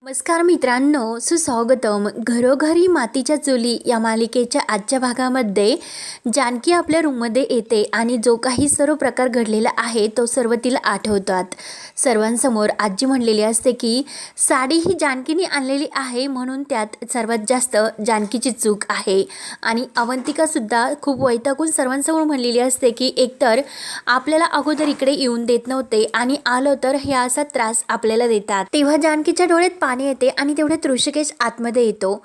नमस्कार मित्रांनो, सुस्वागतम. घरोघरी मातीच्या चुली या मालिकेच्या आजच्या भागामध्ये जानकी आपल्या रूममध्ये येते आणि जो काही सर्व प्रकार घडलेला आहे तो सर्व तिला आठवतात. सर्वांसमोर आजी म्हणलेली असते की साडी ही जानकीने आणलेली आहे म्हणून त्यात सर्वात जास्त जानकीची चूक आहे. आणि अवंतिकासुद्धा खूप वैतागून सर्वांसमोर म्हणलेली असते की एकतर आपल्याला अगोदर इकडे येऊन देत नव्हते आणि आलो तर हे असा त्रास आपल्याला देतात. तेव्हा जानकीच्या डोळ्यात पाणी येते आणि तेवढ्यात ऋषिकेश आतमध्ये येतो.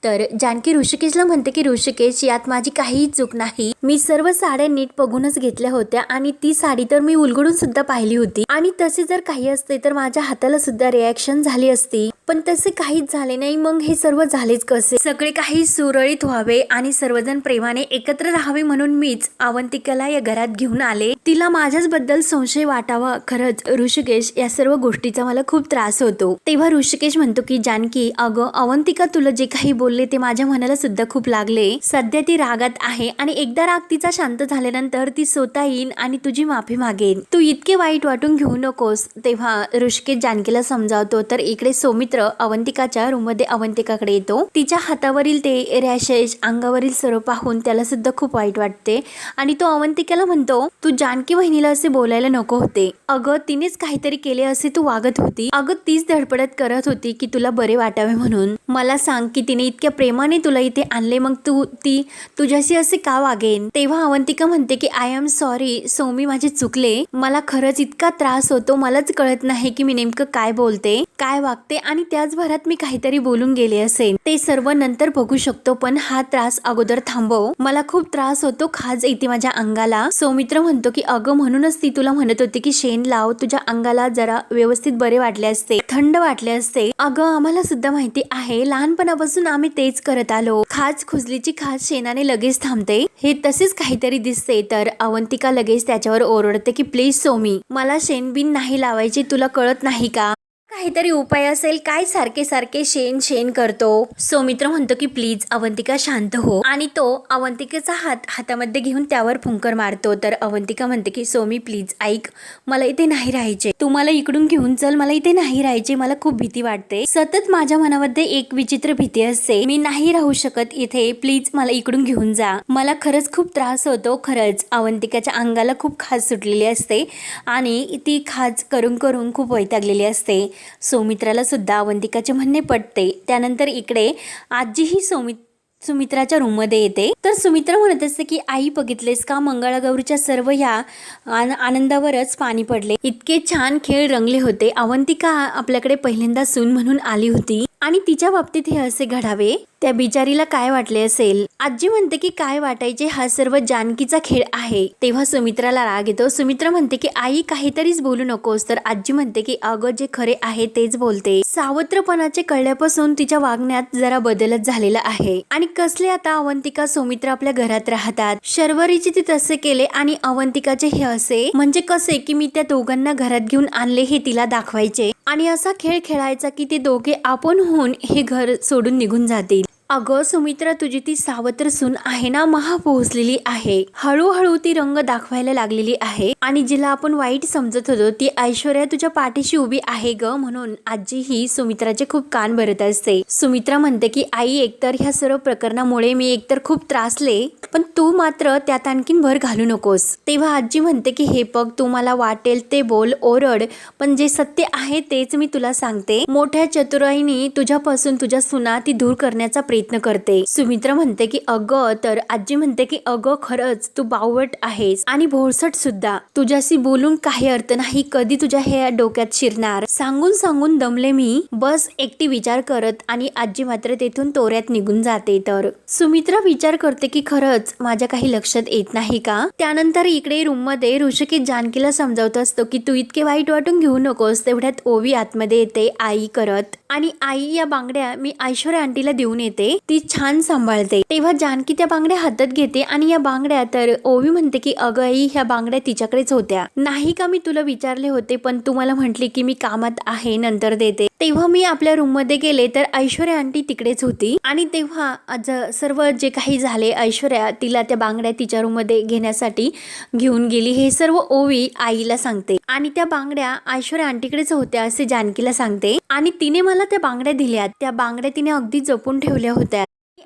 तर जानकी ऋषिकेशला म्हणते की ऋषिकेश, यात माझी काहीही चूक नाही. मी सर्व साड्या नीट बघूनच घेतल्या होत्या आणि ती साडी तर मी उलगडून सुद्धा पाहिली होती आणि तसे जर काही असते तर माझ्या हाताला सुद्धा रिॲक्शन झाली असती, पण तसे काहीच झाले नाही. मग हे सर्व झालेच कसे? सगळे काही सुरळीत व्हावे आणि सर्वजण प्रेमाने एकत्र राहावे म्हणून मीच अवंतिकाला या घरात घेऊन आले. तिला माझ्याच बद्दल संशय वाटावा. खरंच ऋषिकेश, या सर्व गोष्टीचा मला खूप त्रास होतो. तेव्हा ऋषिकेश म्हणतो की जानकी, अगं अवंतिका, तुला जे काही बोलले ते माझ्या मनाला सुद्धा खूप लागले. सध्या ती रागात आहे आणि एकदा राग तिचा शांत झाल्यानंतर ती स्वतः येईन आणि तुझी माफी मागेन. तू इतके वाईट वाटून घेऊ नकोस. तेव्हा ऋषिकेश जानकीला समजावतो. तर इकडे सौमित्र अवंतिकाच्या रूम मध्ये अवंतिकाकडे येतो. तिच्या हातावरील ते रॅशेस, अंगावरील सर्व पाहून त्याला सुद्धा खूप वाईट वाटते आणि तो अवंतिकाला म्हणतो, तू जानकी बहिणीला असे बोलायला नको होते. अगं तिनेच काहीतरी केले असे तू वागत होती. अगं तीच धडपडत करत होती की तुला बरे वाटावे म्हणून. मला सांग की तिने इतक्या प्रेमाने तुला इथे आणले, मग ती तुझ्याशी असे का वागेन? तेव्हा अवंतिका म्हणते की आय एम सॉरी सौमी, माझे चुकले. मला खरंच इतका त्रास होतो. मलाच कळत नाही की मी नेमकं काय बोलते, काय वागते आणि त्याच भरात मी काहीतरी बोलून गेले असेल. ते सर्व नंतर बघू शकतो, पण हा त्रास अगोदर थांबव. मला खूप त्रास होतो, खाज येते माझ्या अंगाला. सौमित्र म्हणतो की अगं म्हणूनच ती तुला म्हणत होती की शेण लाव, तुझ्या अंगाला जरा व्यवस्थित बरे वाटले असते, थंड वाटले असते. अगं आम्हाला सुद्धा माहिती आहे, लहानपणापासून आम्ही तेच करत आलो. खाज खुजलीची खाज शेणाने लगेच थांबते, हे तसेच काहीतरी दिसते. तर अवंतिका लगेच त्याच्यावर ओरडते की प्लीज सौमी, मला शेणबिन नाही लावायची, तुला कळत नाही का? काहीतरी उपाय असेल, काय सारखे सारखे शेण शेण करतो? सौमित्र म्हणतो की प्लीज अवंतिका शांत हो आणि तो अवंतिकेचा हातामध्ये घेऊन त्यावर फुंकर मारतो. तर अवंतिका म्हणते की सौमी प्लीज ऐक, मला इथे नाही राहायचे, तू मला इकडून घेऊन चल, मला इथे नाही राहायचे, मला खूप भीती वाटते. सतत माझ्या मनामध्ये एक विचित्र भीती असते, मी नाही राहू शकत इथे, प्लीज मला इकडून घेऊन जा, मला खरंच खूप त्रास होतो. खरंच अवंतिकाच्या अंगाला खूप खाज सुटलेली असते आणि ती खाज करून करून खूप वैतागलेली असते. सौमित्राला सुद्धा अवंतिकाचे म्हणणे पटते. त्यानंतर इकडे आजी ही सुमित्राच्या रूम मध्ये येते. तर सुमित्रा म्हणत असते की आई बघितलेस का, मंगळागौरीच्या सर्व ह्या आनंदावरच पाणी पडले, इतके छान खेळ रंगले होते. अवंतिका आपल्याकडे पहिल्यांदा सून म्हणून आली होती आणि तिच्या बाबतीत हे असे घडावे, त्या बिचारीला काय वाटले असेल? आजी म्हणते की काय वाटायचे, हा सर्व जानकीचा खेळ आहे. तेव्हा सुमित्राला राग येतो. सुमित्रा म्हणते की आई काहीतरीच बोलू नकोस. तर आजी म्हणते की अगं जे खरे आहे तेच बोलते. सावत्रपणाचे कळल्यापासून तिच्या वागण्यात जरा बदलच झालेला आहे. आणि कसले आता अवंतिका सौमित्र आपल्या घरात राहतात. शर्वरीचे ते तसे केले आणि अवंतिकाचे हे असे, म्हणजे कसे की मी त्या दोघांना घरात घेऊन आणले हे तिला दाखवायचे आणि असा खेळ खेळायचा की ते दोघे आपण होऊन हे घर सोडून निघून जातील. अगं सुमित्रा, तुझी ती सावत्र सून आहे ना, महा पोहोचलेली आहे. हळूहळू ती रंग दाखवायला लागलेली आहे आणि जिला आपण वाईट समजत होतो ती ऐश्वर्या तुझ्या पाठीशी उभी आहे ग. म्हणून आजी ही सुमित्राचे खूप कान भरत असते. सुमित्रा म्हणते की आई, एकतर ह्या सर्व प्रकरणामुळे मी एकतर खूप त्रासले, पण तू मात्र त्यात आणखीन भर घालू नकोस. तेव्हा आजी म्हणते की हे बघ, तू मला वाटेल ते बोल, ओरड, पण जे सत्य आहे तेच मी तुला सांगते. मोठ्या चतुराईने तुझ्यापासून तुझ्या सुना ती दूर करण्याचा प्रयत्न करते. सुमित्रा म्हणते की अगं, तर आजी म्हणते की अगं खरंच तू बावट आहेस आणि भोळसट सुद्धा. तुझ्याशी बोलून काही अर्थ नाही, कधी तुझ्या हे डोक्यात शिरणार? सांगून सांगून दमले मी, बस एकटी विचार करत. आणि आजी मात्र तेथून तोऱ्यात निघून जाते. तर सुमित्रा विचार करते की खरंच माझ्या काही लक्षात येत नाही का? त्यानंतर इकडे रूम मध्ये ऋषिकेश जानकीला समजावत असतो की तू इतके वाईट वाटून घेऊ नकोस. तेवढ्यात ओवी आतमध्ये येते आई करत, आणि आई या बांगड्या मी ऐश्वर्या आंटीला देऊन येते. ती छान सांभाळते. तेव्हा जानकी त्या बांगड्या हातात घेते आणि या बांगड्या तर ओवी म्हणते की अगं आई ह्या बांगड्या तिच्याकडेच होत्या. नाही का मी तुला विचारले होते पण तू मला म्हटली की मी कामात आहे नंतर देते. तेव्हा मी आपल्या रूम मध्ये गेले तर ऐश्वर्या आंटी तिकडेच होती आणि तेव्हा सर्व जे काही झाले ऐश्वर्या तिला त्या बांगड्या तिच्या रूम मध्ये घेण्यासाठी घेऊन गेली हे सर्व ओवी आईला सांगते आणि त्या बांगड्या ऐश्वर्या आंटीकडेच होत्या असे जानकीला सांगते आणि तिने मला त्या बांगड्या दिल्या. त्या बांगड्या तिने अगदी जपून ठेवल्या होत्या.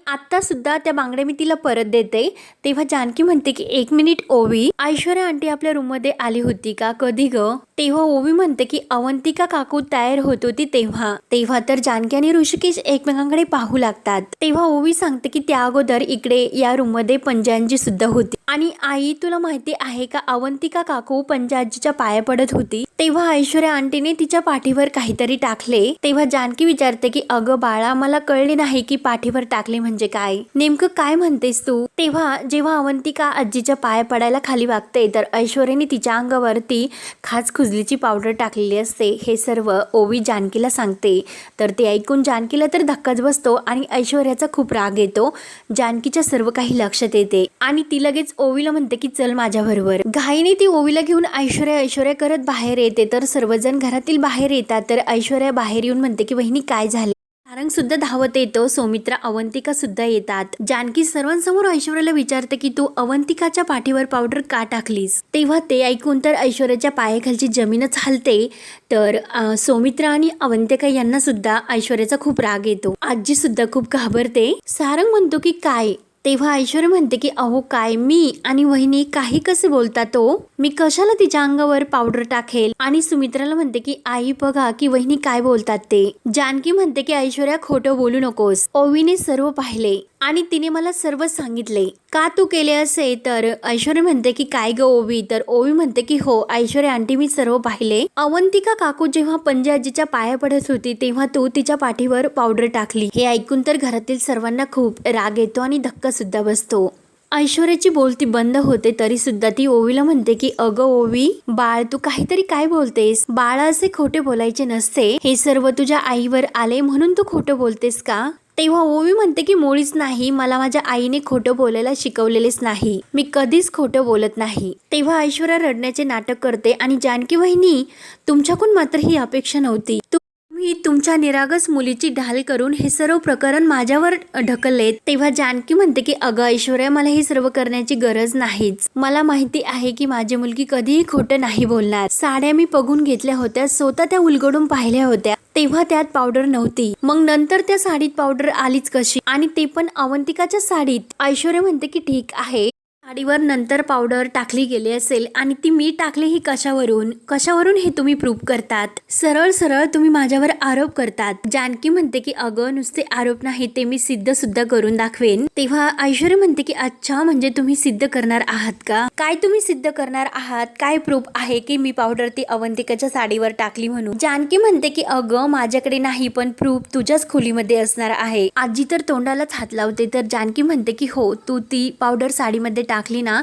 आता सुद्धा त्या बांगड्या मी तिला परत देते. तेव्हा जानकी म्हणते की 1 मिनिट ओवी, ऐश्वर्या आंटी आपल्या रूम मध्ये आली होती का? कधी ग? तेव्हा ओवी म्हणते की अवंतिका काकू तयार होत होती तेव्हा तर जानकी आणि ऋषिकेश एकमेकांकडे पाहू लागतात. तेव्हा ओवी सांगते की त्या अगोदर इकडे या रूम मध्ये पंजाजी सुद्धा होती आणि आई तुला माहिती आहे का अवंतिका काकू पंजाजीच्या पाया पडत होती. तेव्हा ऐश्वर्या आंटीने तिच्या पाठीवर काहीतरी टाकले. तेव्हा जानकी विचारते की अगं बाळा मला कळले नाही की पाठीवर टाकले म्हणजे काय, नेमकं काय म्हणतेस तू? तेव्हा जेव्हा अवंतिका आजीच्या पाया पडायला खाली वागते तर ऐश्वर्याने तिच्या अंगावरती खास खुजलीची पावडर टाकलेली असते. हे सर्व ओवी जानकीला सांगते. तर ते ऐकून जानकीला तर धक्काच बसतो आणि ऐश्वर्याचा खूप राग येतो. जानकीच्या सर्व काही लक्षात येते आणि ती लगेच ओवीला म्हणते की चल माझ्या बरोबर. घाईने ती ओवीला घेऊन ऐश्वर्या करत बाहेर येते. तर सर्वजण घरातील बाहेर येतात. तर ऐश्वर्या बाहेर येऊन म्हणते की वहिनी काय झाले? सारंग सुद्धा धावत येतो. सौमित्रा अवंतिका सुद्धा येतात. जानकी सर्वांसमोर ऐश्वर्याला विचारते की तू अवंतिकाच्या पाठीवर पावडर का टाकलीस? तेव्हा ते ऐकून तर ऐश्वर्याच्या पायाखालची जमीनच हलते. तर सौमित्रा आणि अवंतिका यांना सुद्धा ऐश्वर्याचा खूप राग येतो. आजी सुद्धा खूप घाबरते. सारंग म्हणतो की काय? तेव्हा ऐश्वर्या म्हणते की अहो काय मी आणि वहिनी काही कसे बोलतात हो, मी कशाला तिच्या अंगावर पावडर टाकेल? आणि सुमित्राला म्हणते की आई बघा की वहिनी काय बोलतात ते. जानकी म्हणते की ऐश्वर्या खोटं बोलू नकोस, ओवीने सर्व पाहिले आणि तिने मला सर्व सांगितले. का तू केले असे? तर ऐश्वर्या म्हणते की काय ग ओवी? तर ओवी म्हणते की हो ऐश्वर्या आंटी मी सर्व पाहिले. अवंतिका काकू जेव्हा पंजाजीच्या पाया पडत होती तेव्हा तू तिच्या पाठीवर पावडर टाकली. हे ऐकून तर घरातील सर्वांना खूप राग येतो आणि धक्का सुद्धा बसतो. ऐश्वर्याची बोलती बंद होते तरी सुद्धा ती ओवीला म्हणते की अगं ओवी बाळ तू काहीतरी काय बोलतेस? बाळा असे खोटे बोलायचे नसते. हे सर्व तुझ्या आईवर आले म्हणून तू खोटं बोलतेस का? तेव्हा ओवी म्हणते की मुळीच नाही, मला माझ्या आईने खोटं बोलायला शिकवलेलेच नाही, मी कधीच खोटं बोलत नाही. तेव्हा ऐश्वर्या रडण्याचे नाटक करते आणि जानकी वहिनी तुमच्याकडून मात्र ही अपेक्षा नव्हती. तुम्ही तुमच्या निरागस मुलीची ढाल करून हे सर्व प्रकरण माझ्यावर ढकलले. तेव्हा जानकी म्हणते की अगं ऐश्वर्या मला हे सर्व करण्याची गरज नाहीच. मला माहिती आहे की माझी मुलगी कधीही खोटं नाही बोलणार. साड्या मी बघून घेतल्या होत्या, स्वतः त्या उलगडून पाहिल्या होत्या. तेव्हा त्यात पावडर नव्हती. मग नंतर त्या साडीत पावडर आलीच कशी? आणि ते पण अवंतिकाच्या साडीत. ऐश्वर्या म्हणते की ठीक आहे साडीवर नंतर पावडर टाकली गेली असेल आणि ती मी टाकली ही कशावरून हे तुम्ही प्रूव्ह करतात? सरळ तुम्ही माझ्यावर आरोप करतात. जानकी म्हणते की अगं नुसते आरोप नाही, ते मी सिद्ध सुद्धा करून दाखवेन. तेव्हा ऐश्वर्या म्हणते की अच्छा म्हणजे तुम्ही सिद्ध करणार आहात का? काय तुम्ही सिद्ध करणार आहात? काय प्रूफ आहे की मी पावडर ती अवंतिकाच्या साडीवर टाकली म्हणून? जानकी म्हणते की अगं माझ्याकडे नाही पण प्रूफ तुझ्याच खोलीमध्ये असणार आहे. आजी तर तोंडालाच हात लावते. तर जानकी म्हणते की हो तू ती पावडर साडीमध्ये टाकली ना,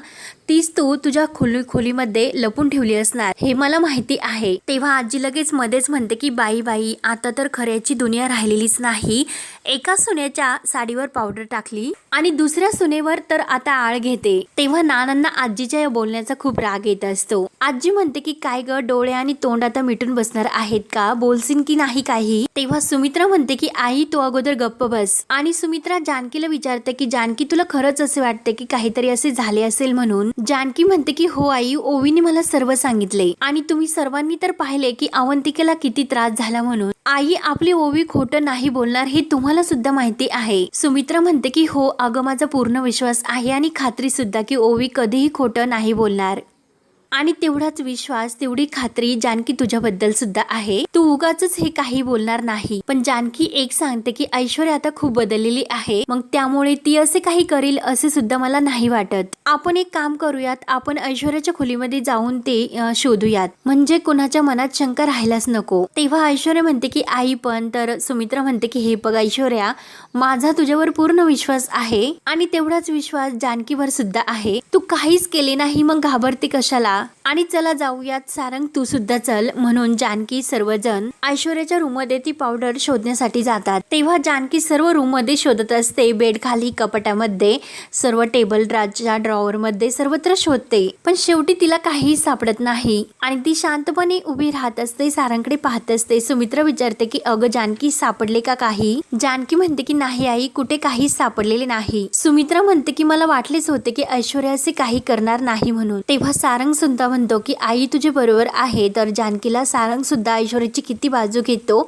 तीच तू तुझ्या खोलीमध्ये लपून ठेवली असणार, हे मला माहिती आहे. तेव्हा आजी लगेच मध्येच म्हणते की बाई आता तर खऱ्याची दुनिया राहिलेलीच नाही. एका सुनेच्या साडीवर पावडर टाकली आणि दुसऱ्या सुनेवर तर आता आळ घेते. तेव्हा नानांना आजीच्या या बोलण्याचा खूप राग येत असतो. आजी म्हणते की काय ग डोळे आणि तोंड आता मिटून बसणार आहेत का? बोलशील की नाही काही? तेव्हा सुमित्रा म्हणते की आई तू अगोदर गप्प बस. आणि सुमित्रा जानकीला विचारते की जानकी तुला खरंच असे वाटते की काहीतरी असे झाले असेल म्हणून? जानकी म्हणते की हो आई ओवीने मला सर्व सांगितले आणि तुम्ही सर्वांनी तर पाहिले की अवंतिकेला किती त्रास झाला म्हणून. आई आपली ओवी खोटं नाही बोलणार हे तुम्हाला सुद्धा माहिती आहे. सुमित्रा म्हणते की हो अगं माझा पूर्ण विश्वास आहे आणि खात्री सुद्धा की ओवी कधीही खोटं नाही बोलणार. आणि तेवढाच विश्वास तेवढी खात्री जानकी तुझ्याबद्दल सुद्धा आहे. तू उगाचच हे काही बोलणार नाही. पण जानकी एक सांगते की ऐश्वर्या आता खूप बदललेली आहे, मग त्यामुळे ती असे काही करेल असे सुद्धा मला नाही वाटत. आपण एक काम करूयात, आपण ऐश्वर्याच्या खोलीमध्ये जाऊन ते शोधूयात, म्हणजे कुणाच्या मनात शंका राहायलाच नको. तेव्हा ऐश्वर्या म्हणते की आई पण. तर सुमित्रा म्हणते की हे बघ ऐश्वर्या माझा तुझ्यावर पूर्ण विश्वास आहे आणि तेवढाच विश्वास जानकीवर सुद्धा आहे. तू काहीच केले नाही मग घाबरते कशाला? आणि चला जाऊयात सारंग तू सुद्धा चल म्हणून जानकी सर्वजण ऐश्वर्याच्या रूम मध्ये ती पावडर शोधण्यासाठी जातात। तेव्हा जानकी सर्व रूम मध्ये शोधत असते, बेड खाली, कपाटामध्ये, सर्व टेबल ड्राच्या ड्रॉवर मध्ये सर्वत्र शोधते, पण शेवटी तिला काही सापडत नाही आणि ती शांतपणे उभी राहत असते, सारंगकडे पाहत असते। सुमित्रा विचारते की अगं जानकी सापडले का काही? जानकी म्हणते की नाही आई, कुठे काही सापडलेले नाही। सुमित्रा म्हणते की मला वाटलेच होते की ऐश्वर्या असे काही करणार नाही म्हणून। तेव्हा सारंग सुद्धा म्हणतो की आई तुझे बरोबर आहे। तर जानकीला सारंग सुद्धा ऐश्वर्याची किती बाजू घेतो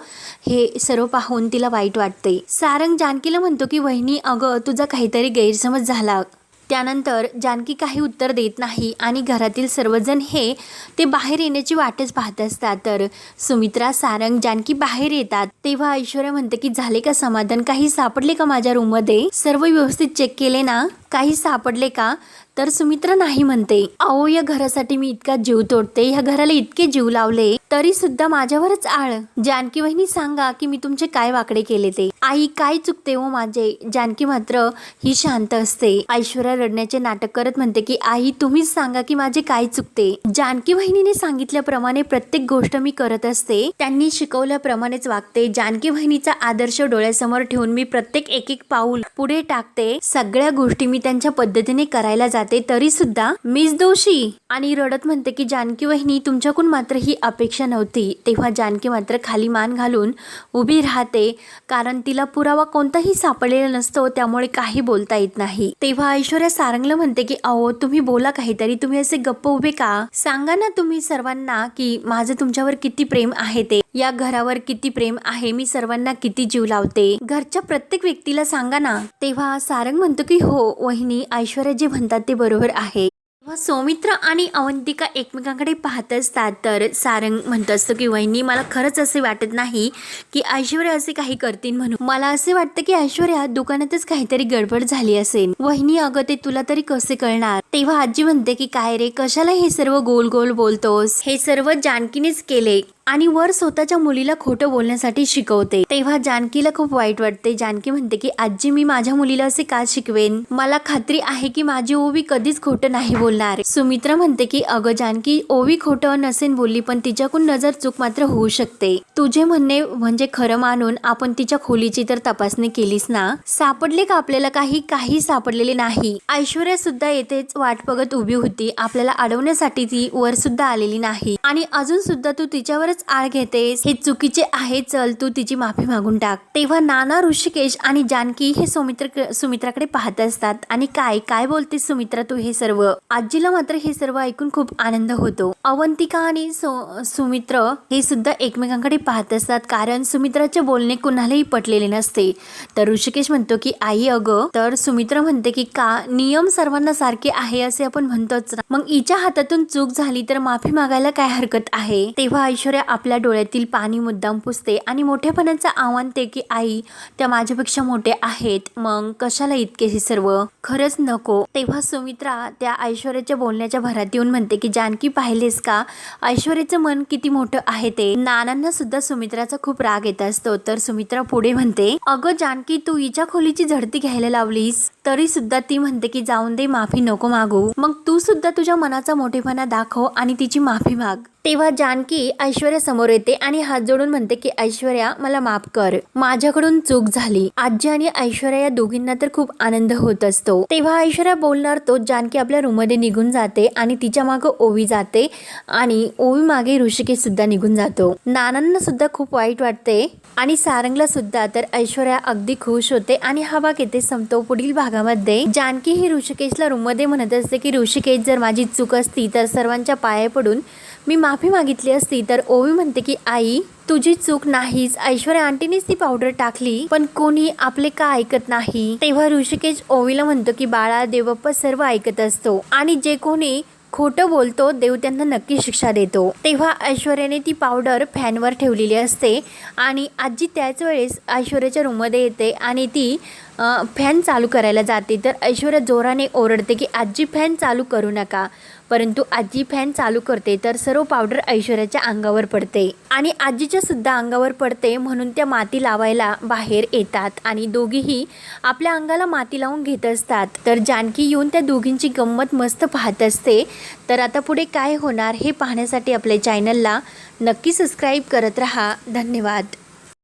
हे सर्व पाहून तिला वाईट वाटते। सारंग जानकीला म्हणतो की वहिनी अगं तुझा काहीतरी गैरसमज झाला। त्यानंतर जानकी काही उत्तर देत नाही आणि घरातील सर्वजण हे ते बाहेर येण्याची वाटच पाहत असतात। तर सुमित्रा, सारंग, जानकी बाहेर येतात। तेव्हा ऐश्वर्या म्हणते की झाले का समाधान? काही सापडले का माझ्या रूम मध्ये? सर्व व्यवस्थित चेक केले ना? काही सापडले का? तर सुमित्रा नाही म्हणते। अहो या घरासाठी मी इतका जीव तोडते, ह्या घराला इतके जीव लावले तरी सुद्धा माझ्यावरच आळ। जानकी वहिनी सांगा की मी तुमचे काय वाकडे केले ते? आई काय चुकते हो माझे? जानकी मात्र ही शांत असते। ऐश्वर्या रडण्याचे नाटक करत म्हणते की आई तुम्हीच सांगा की माझे काय चुकते? जानकी वहिनीने सांगितल्याप्रमाणे प्रत्येक गोष्ट मी करत असते, त्यांनी शिकवल्याप्रमाणेच वागते। जानकी वहिनीचा आदर्श डोळ्यासमोर ठेवून मी प्रत्येक एक पाऊल पुढे टाकते, सगळ्या गोष्टी मी त्यांच्या पद्धतीने करायला जाते, तरी सुद्धा मीच दोषी। आणि रडत म्हणते की जानकी वहिनी तुमच्याकडून मात्र ही अपेक्षा नव्हती। तेव्हा जानकी मात्र खाली मान घालून उभी राहते, कारण तिला पुरावा कोणताही सापडलेला नसतो, त्यामुळे काही बोलता येत नाही। तेव्हा ऐश्वर्या सारंगला म्हणते की अहो तुम्ही बोला काहीतरी, तुम्ही असे गप्प उभे का? सांगा ना तुम्ही सर्वांना की माझं तुमच्यावर किती प्रेम आहे, ते या घरावर किती प्रेम आहे, मी सर्वांना किती जीव लावते, घरच्या प्रत्येक व्यक्तीला सांगा ना। तेव्हा सारंग म्हणतो की हो वहिनी, ऐश्वर्या जे म्हणतात ते बरोबर आहे। सौमित्र आणि अवंतिका एकमेकांकडे पाहत असतात। तर सारंग म्हणत असतो की वहिनी मला खरंच असे वाटत नाही की ऐश्वर्या असे काही करतील म्हणून, मला असे वाटतं की ऐश्वर्या दुकानातच काहीतरी गडबड झाली असेल। वहिनी अगं ते तुला तरी कसे कळणार? तेव्हा आजी म्हणते की काय रे, कशाला हे सर्व गोल गोल बोलतोस? हे सर्व जानकीनेच केले आणि वर स्वतःच्या मुलीला खोटं बोलण्यासाठी शिकवते। तेव्हा जानकीला खूप वाईट वाटते। जानकी म्हणते की आजी मी माझ्या मुलीला असे का शिकवेन? मला खात्री आहे की माझी ओवी कधीच खोटं नाही बोलणार। सुमित्रा म्हणते की अगं जानकी ओवी खोटं नसेन बोलली, पण तिच्याकडून नजर चूक मात्र होऊ शकते। तुझे म्हणणे म्हणजे खरं मानून आपण तिच्या खोलीची तर तपासणी केलीस ना? सापडले का आपल्याला काही? काही सापडलेले नाही। ऐश्वर्या सुद्धा येथेच वाट बघत उभी होती, आपल्याला अडवण्यासाठी ती वर सुद्धा आलेली नाही आणि अजून सुद्धा तू तिच्यावर आळ घेतेस, हे चुकीचे आहे, चल तू तिची माफी मागून टाक। तेव्हा नाना, ऋषिकेश आणि जानकी हे सुमित्राकडे पाहत असतात आणि काय काय बोलते सुमित्रा तू हे सर्व? आजीला मात्र हे सर्व ऐकून खूप आनंद होतो। अवंतिका आणि सुमित्र हे सुद्धा एकमेकांकडे पाहत असतात, कारण सुमित्राचे बोलणे कुणालाही पटलेले नसते। तर ऋषिकेश म्हणतो की आई अगं, तर सुमित्रा म्हणते की का नियम सर्वांना सारखे आहे असे आपण म्हणतोच ना, मग हिच्या हातातून चूक झाली तर माफी मागायला काय हरकत आहे? तेव्हा ऐश्वर्या आपल्या डोळ्यातील पाणी मुद्दाम पुसते आणि मोठेपणाचं आव्हान ते की आई त्या माझ्यापेक्षा मोठे आहेत, मग कशाला इतके हे सर्व? खरंच नको। तेव्हा सुमित्रा त्या ऐश्वर्याच्या बोलण्याच्या भरात येऊन म्हणते की जानकी पाहिलेस का ऐश्वर्याचं मन किती मोठं आहे ते? नानांना सुद्धा सुमित्राचा खूप राग येत असतो। तर सुमित्रा पुढे म्हणते अगं जानकी तू हिच्या खोलीची झडती घ्यायला लावलीस, तरी सुद्धा ती म्हणते की जाऊन दे, माफी नको मागू, मग तू सुद्धा तुझ्या मनाचा मोठेपणा दाखव आणि तिची माफी माग। तेव्हा जानकी ऐश्वर्या समोर येते आणि हात जोडून म्हणते की ऐश्वर्या मला माफ कर, माझ्याकडून चूक झाली। आजी आणि ऐश्वर्या या दोघींना तर खूप आनंद होत असतो। तेव्हा ऐश्वर्या बोलणार तो जानकी आपल्या रूम मध्ये निघून जाते आणि तिच्या मागे ओवी जाते आणि ओवी मागे ऋषिकेश सुद्धा निघून जातो। नानांना सुद्धा खूप वाईट वाटते आणि सारंगला सुद्धा। तर ऐश्वर्या अगदी खुश होते आणि हा भाग येथे संपतो। पुढील भागामध्ये जानकी ही ऋषिकेशला रूम मध्ये म्हणत असते की ऋषिकेश जर माझी चूक असती तर सर्वांच्या पाया पडून मी माफी मागितली असती। तर ओवी म्हणते की आई तुझी चूक नाहीच, ऐश्वर्या आंटीनेच ती पावडर टाकली, पण कोणी आपले का ऐकत नाही? तेव्हा ऋषिकेश ओवीला म्हणतो की बाळा देवप्पा सर्व ऐकत असतो आणि जे कोणी खोटं बोलतो देव त्यांना नक्की शिक्षा देतो। तेव्हा ऐश्वर्याने ती पावडर फॅनवर ठेवलेली असते आणि आजी त्याच वेळेस ऐश्वर्याच्या रूममध्ये येते आणि ती फॅन चालू करायला जाते तर ऐश्वर्या जोराने ओरडते की आजी फॅन चालू करू नका, परंतु आजी फॅन चालू करते तर सर्व पावडर ऐश्वर्याच्या अंगावर पडते आणि आजीच्या सुद्धा अंगावर पडते. म्हणून त्या माती लावायला बाहेर येतात आणि दोघीही आपल्या अंगाला माती लावून घेत असतात. तर जानकी येऊन त्या दोघींची गंमत मस्त पाहत असते. तर आता पुढे काय होणार हे पाहण्यासाठी आपल्या चॅनलला नक्की सबस्क्राईब करत राहा. धन्यवाद.